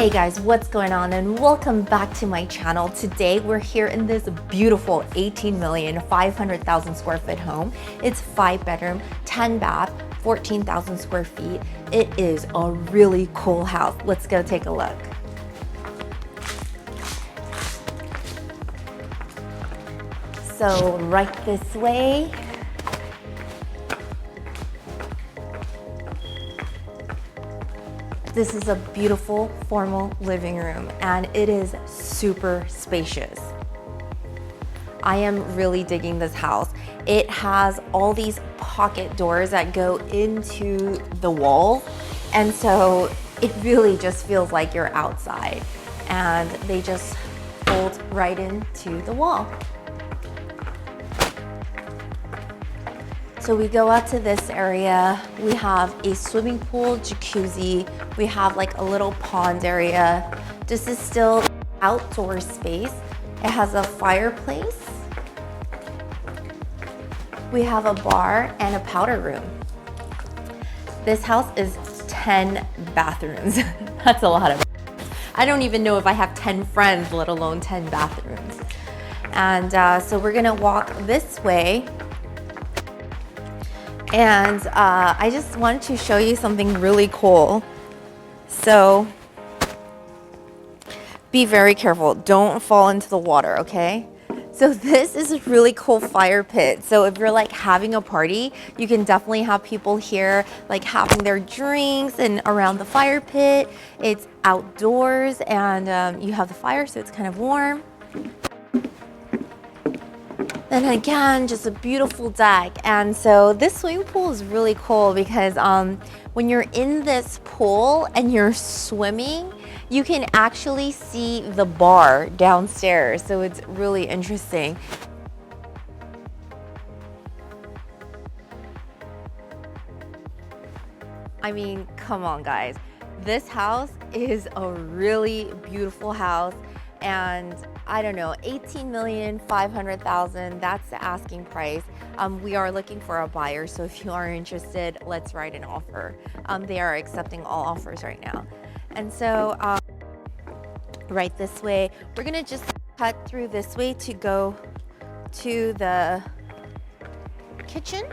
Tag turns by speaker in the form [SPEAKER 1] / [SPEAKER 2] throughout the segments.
[SPEAKER 1] Hey guys, what's going on, and welcome back to my channel. Today we're here in this beautiful 18,500,000 square foot home. It's 5 bedroom, 10 bath, 14,000 square feet. It is a really cool house. Let's go take a look. So right this way. This is a beautiful formal living room, and it is super spacious. I am really digging this house. It has all these pocket doors that go into the wall, and so it really just feels like you're outside, and they just fold right into the wall. So we go out to this area. We have a swimming pool, jacuzzi. We have like a little pond area. This is still outdoor space. It has a fireplace. We have a bar and a powder room. This house is 10 bathrooms. That's a lot of. I don't even know if I have 10 friends, let alone 10 bathrooms. And so we're gonna walk this way. And I just wanted to show you something really cool. So be very careful. Don't fall into the water, okay? So this is a really cool fire pit. So if you're like having a party, you can definitely have people here like having their drinks and around the fire pit. It's outdoors, and you have the fire, so it's kind of warm. And again, just a beautiful deck. And so this swimming pool is really cool because when you're in this pool and you're swimming, you can actually see the bar downstairs. So it's really interesting. I mean, come on guys. This house is a really beautiful house, and I don't know, 18,500,000, that's the asking price. We are looking for a buyer, so if you are interested, let's write an offer. They are accepting all offers right now. And so right this way, we're gonna just cut through this way to go to the kitchen.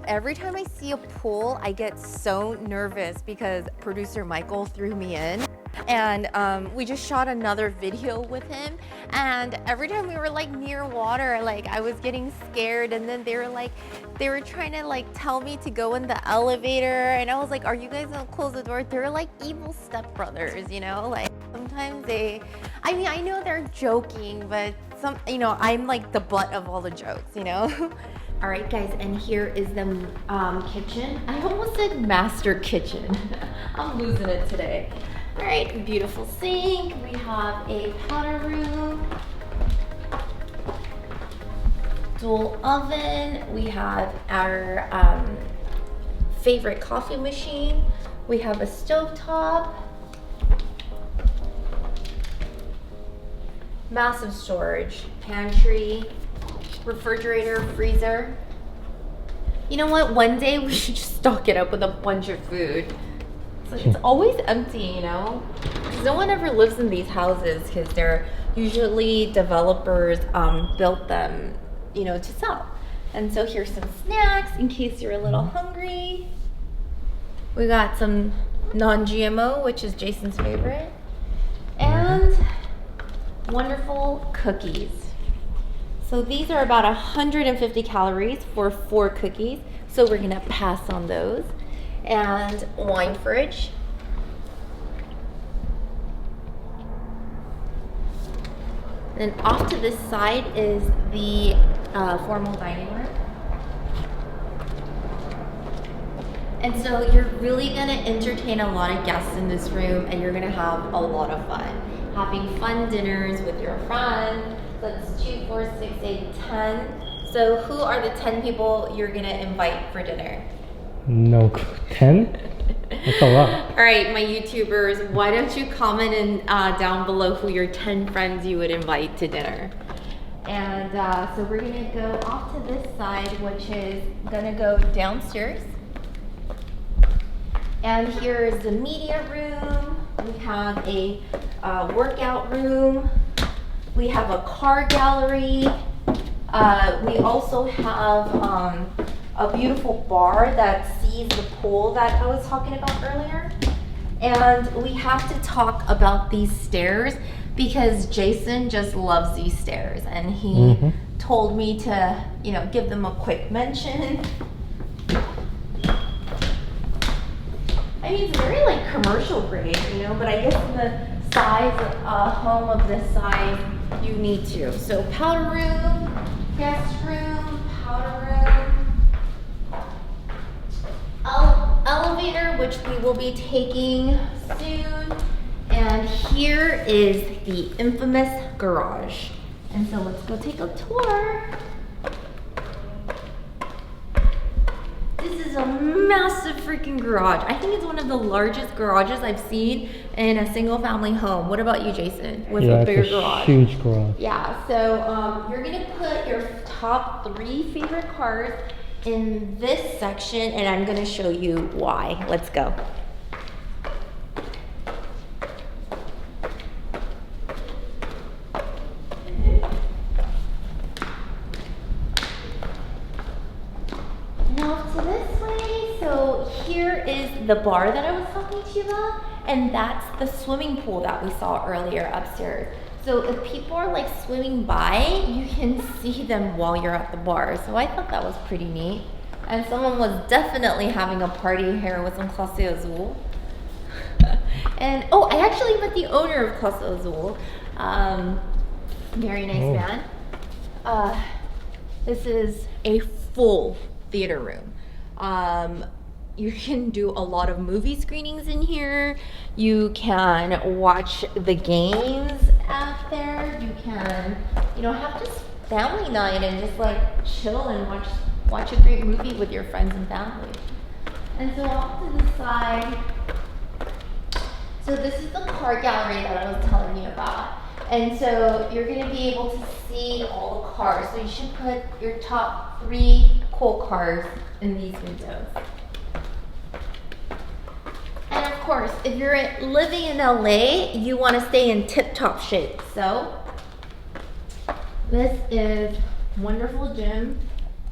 [SPEAKER 1] Every time I see a pool, I get so nervous because producer Michael threw me in. And we just shot another video with him, and every time we were like near water, like I was getting scared, and then they were trying to like tell me to go in the elevator, and I was like, are you guys gonna close the door? They're like evil stepbrothers, you know, like sometimes I mean, I know they're joking, but I'm like the butt of all the jokes, you know. All right guys, and here is the kitchen. I almost said master kitchen. I'm losing it today. All right, beautiful sink. We have a powder room, dual oven. We have our favorite coffee machine. We have a stovetop, massive storage, pantry, refrigerator, freezer. You know what? One day we should just stock it up with a bunch of food. It's always empty, you know, because no one ever lives in these houses because they're usually developers built them, you know, to sell. And so here's some snacks in case you're a little hungry. We got some non-GMO, which is Jason's favorite, and wonderful cookies. So these are about 150 calories for 4 cookies, so we're gonna pass on those. And wine fridge. Then off to this side is the formal dining room. And so you're really gonna entertain a lot of guests in this room, and you're gonna have a lot of fun. Having fun dinners with your friends. That's 2, 4, 6, 8, 10. So who are the 10 people you're gonna invite for dinner?
[SPEAKER 2] No, 10? That's a lot.
[SPEAKER 1] All right, my YouTubers, why don't you comment down below who your 10 friends you would invite to dinner? And so we're gonna go off to this side, which is gonna go downstairs. And here is the media room. We have a workout room. We have a car gallery. We also have a beautiful bar that sees the pool that I was talking about earlier. And we have to talk about these stairs because Jason just loves these stairs, and he told me to, you know, give them a quick mention. I mean, it's very like commercial grade, you know, but I guess in the size, home of this size, you need to. So powder room, guest room, powder room, elevator, which we will be taking soon. And here is the infamous garage. And so let's go take a tour. This is a massive freaking garage. I think it's one of the largest garages I've seen in a single family home. What about you, Jason? With a bigger garage?
[SPEAKER 2] Huge garage.
[SPEAKER 1] Yeah, so you're gonna put your top 3 favorite cars in this section, and I'm gonna show you why. Let's go. Now to this way, so here is the bar that I was talking to you about, and that's the swimming pool that we saw earlier upstairs. So if people are like swimming by, you can see them while you're at the bar. So I thought that was pretty neat. And someone was definitely having a party here with some Clase Azul. And oh, I actually met the owner of Clase Azul. Very nice man. This is a full theater room. You can do a lot of movie screenings in here. You can watch the games out there. You can, you know, have just family night and just like chill and watch a great movie with your friends and family. And so off to the side, so this is the car gallery that I was telling you about. And so you're gonna be able to see all the cars. So you should put your top 3 cool cars in these windows. And of course, if you're living in LA, you want to stay in tip-top shape. So this is wonderful gym.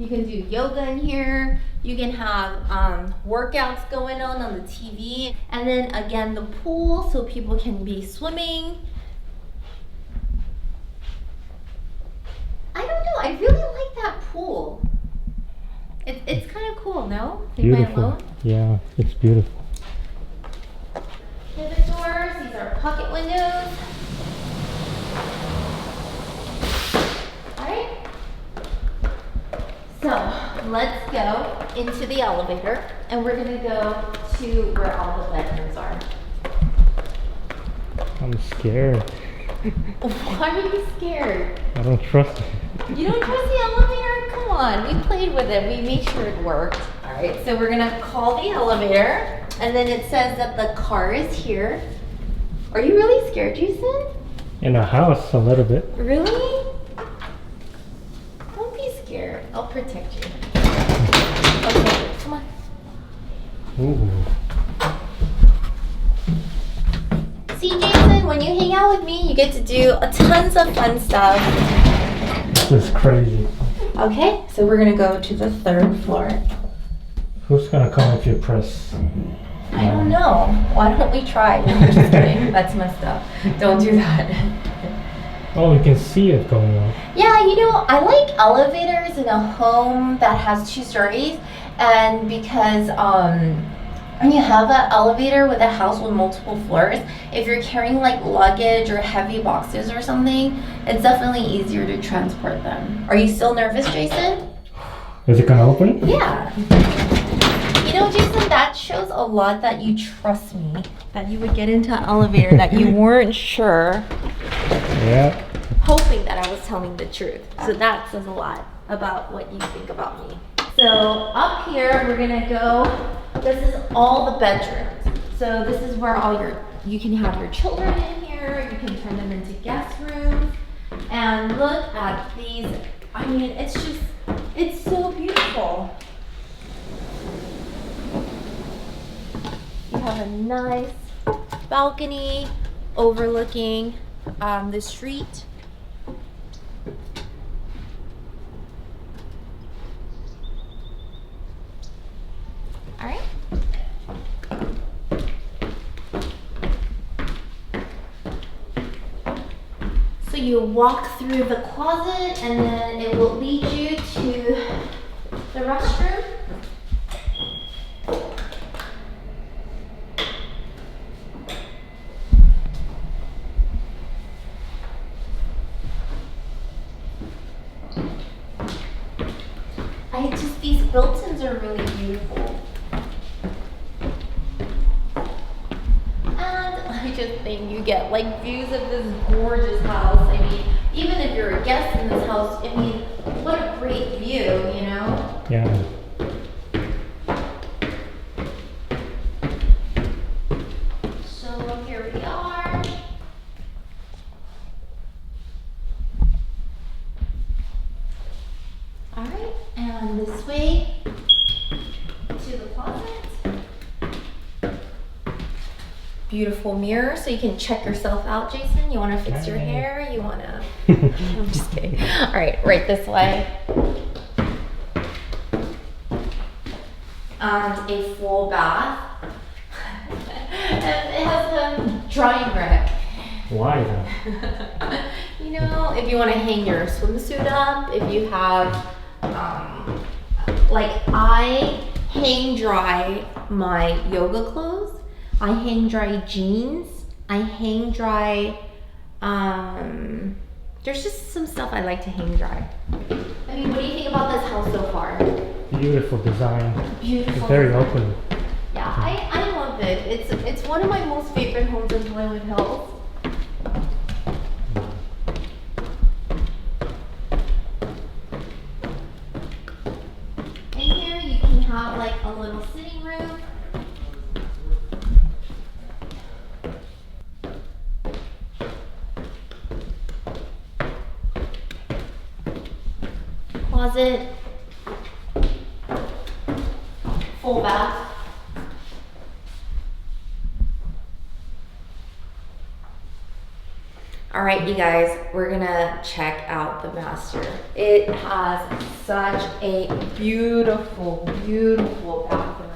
[SPEAKER 1] You can do yoga in here. You can have workouts going on the TV. And then again, the pool, so people can be swimming. I don't know, I really like that pool. It's kind of cool, no?
[SPEAKER 2] Beautiful. Yeah, it's beautiful.
[SPEAKER 1] Pivot doors, these are pocket windows. Alright. So let's go into the elevator, and we're gonna go to where all the bedrooms are.
[SPEAKER 2] I'm scared.
[SPEAKER 1] Why are you scared?
[SPEAKER 2] I don't trust it.
[SPEAKER 1] You don't trust the elevator? Come on, we played with it. We made sure it worked. Alright, so we're gonna call the elevator, and then it says that the car is here. Are you really scared, Jason?
[SPEAKER 2] In a house, a little bit.
[SPEAKER 1] Really? Don't be scared. I'll protect you. Okay, come on.
[SPEAKER 2] Ooh.
[SPEAKER 1] See, Jason, when you hang out with me, you get to do tons of fun stuff.
[SPEAKER 2] This is crazy.
[SPEAKER 1] Okay, so we're gonna go to the 3rd floor.
[SPEAKER 2] Who's gonna come if you press?
[SPEAKER 1] I don't know. Why don't we try? No, I'm just kidding. That's messed up. Don't do that.
[SPEAKER 2] Oh, you can see it going on.
[SPEAKER 1] Yeah, you know, I like elevators in a home that has 2 stories, and because when you have an elevator with a house with multiple floors, if you're carrying like luggage or heavy boxes or something, it's definitely easier to transport them. Are you still nervous, Jason?
[SPEAKER 2] Is it gonna open?
[SPEAKER 1] Yeah. You know, Jason, that shows a lot that you trust me, that you would get into an elevator that you weren't sure.
[SPEAKER 2] Yeah.
[SPEAKER 1] Hoping that I was telling the truth. So that says a lot about what you think about me. So up here, we're gonna go, this is all the bedrooms. So this is where all you can have your children in here, you can turn them into guest rooms. And look at these, I mean, it's so beautiful. have a nice balcony overlooking the street. All right. So you walk through the closet and then it will lead you to the restroom. These built-ins are really beautiful. And I just think you get like views of this gorgeous house. I mean, even if you're a guest in this house, I mean, what a great view, you know?
[SPEAKER 2] Yeah.
[SPEAKER 1] So here we are. All right, and this way to the closet. Beautiful mirror, so you can check yourself out, Jason. You want to fix your hair? You want to... I'm just kidding. All right, right this way. And a full bath. And it has a drying rack.
[SPEAKER 2] Why though?
[SPEAKER 1] You know, if you want to hang your swimsuit up, if you have, like I hang dry my yoga clothes, I hang dry jeans, I hang dry, there's just some stuff I like to hang dry. I mean, what do you think about this house so far?
[SPEAKER 2] Beautiful design.
[SPEAKER 1] Beautiful.
[SPEAKER 2] It's very open.
[SPEAKER 1] Yeah, I love it. It's one of my most favorite homes in Beverly Hills. In here you can have like a little sitting room. Closet. Full bath. All right, you guys, we're gonna check out the master. It has such a beautiful, beautiful bathroom.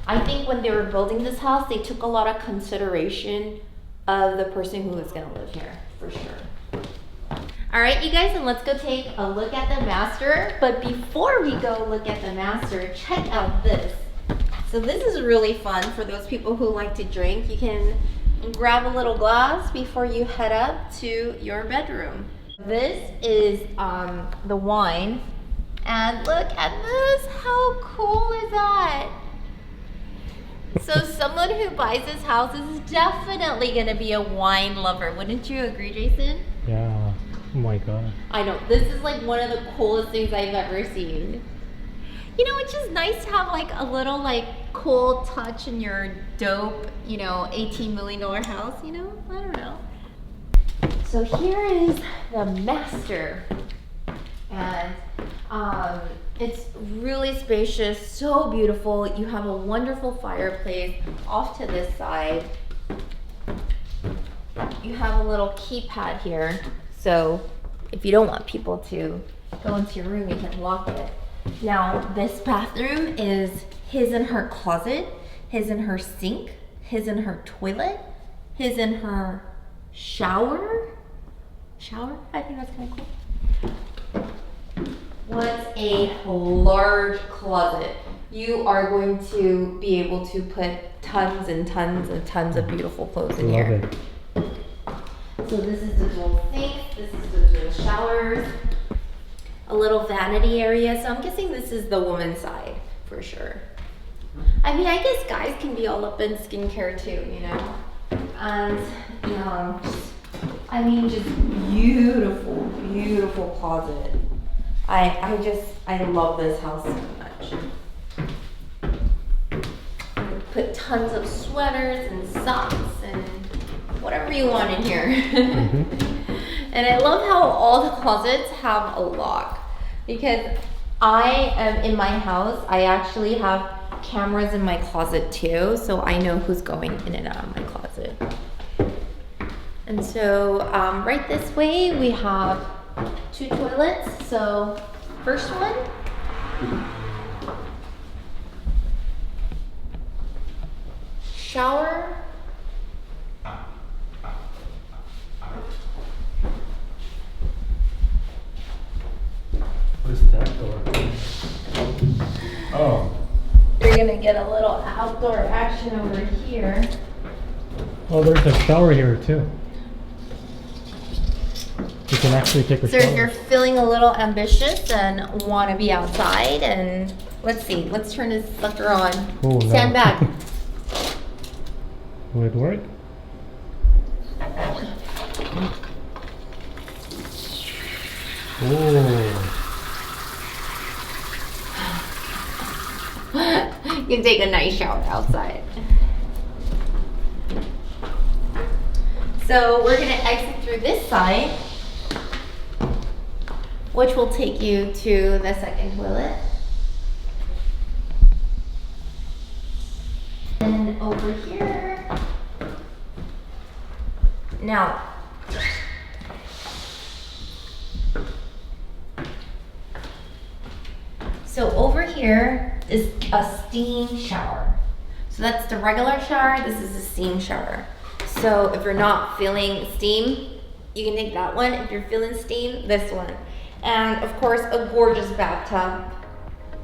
[SPEAKER 1] I think when they were building this house, they took a lot of consideration of the person who was gonna live here, for sure. All right, you guys, and let's go take a look at the master. But before we go look at the master, check out this. So this is really fun for those people who like to drink. You can grab a little glass before you head up to your bedroom. This is the wine. And look at this, how cool is that? So someone who buys this house is definitely gonna be a wine lover. Wouldn't you agree, Jason?
[SPEAKER 2] Yeah. Oh my god.
[SPEAKER 1] I know, this is like one of the coolest things I've ever seen. You know, it's just nice to have like a little like cool touch in your dope, you know, $18 million house, you know? I don't know. So here is the master. And it's really spacious, so beautiful. You have a wonderful fireplace off to this side. You have a little keypad here. So if you don't want people to go into your room, you can lock it. Now, this bathroom is his and her closet, his and her sink, his and her toilet, his and her shower. Shower? I think that's kind of cool. What a large closet. You are going to be able to put tons and tons and tons of beautiful clothes in here. So this is the dual sink, this is the dual showers, a little vanity area. So I'm guessing this is the woman's side for sure. I mean, I guess guys can be all up in skincare too, you know? And, you know, I mean, just beautiful, beautiful closet. I love this house so much. Put tons of sweaters and socks and whatever you want in here. And I love how all the closets have a lock, because I am in my house, I actually have cameras in my closet too, so I know who's going in and out of my closet. And so right this way we have 2 toilets. So first one, shower.
[SPEAKER 2] What is that door? Oh.
[SPEAKER 1] You're gonna get a little outdoor action over here.
[SPEAKER 2] Oh, there's a shower here too. You can actually take a
[SPEAKER 1] So
[SPEAKER 2] shower.
[SPEAKER 1] if you're feeling a little ambitious and want to be outside, and let's see, let's turn this sucker on.
[SPEAKER 2] Oh, no.
[SPEAKER 1] Stand back.
[SPEAKER 2] Will it work? Oh.
[SPEAKER 1] You can take a nice shower outside. So we're gonna exit through this side, which will take you to the second toilet. And over here. Now, so over here is a steam shower. So that's the regular shower, this is the steam shower. So if you're not feeling steam, you can take that one. If you're feeling steam, this one. And of course, a gorgeous bathtub,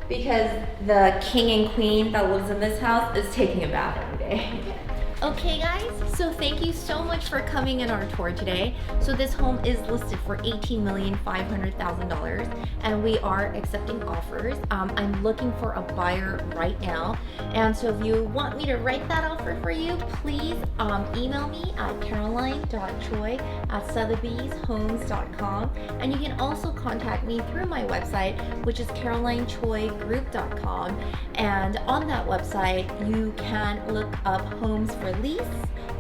[SPEAKER 1] because the king and queen that lives in this house is taking a bath every day. Okay guys, so thank you so much for coming in our tour today. So this home is listed for $18,500,000 and we are accepting offers. I'm looking for a buyer right now. And so if you want me to write that offer for you, please email me at caroline.choi@sotheby'shomes.com. And you can also contact me through my website, which is caroline.choi.group.com. And on that website, you can look up homes for lease,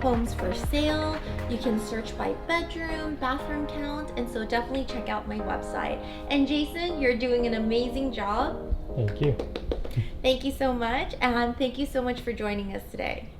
[SPEAKER 1] homes for sale. You can search by bedroom, bathroom count, and so definitely check out my website. And Jason, you're doing an amazing job.
[SPEAKER 2] Thank you.
[SPEAKER 1] Thank you so much, and thank you so much for joining us today.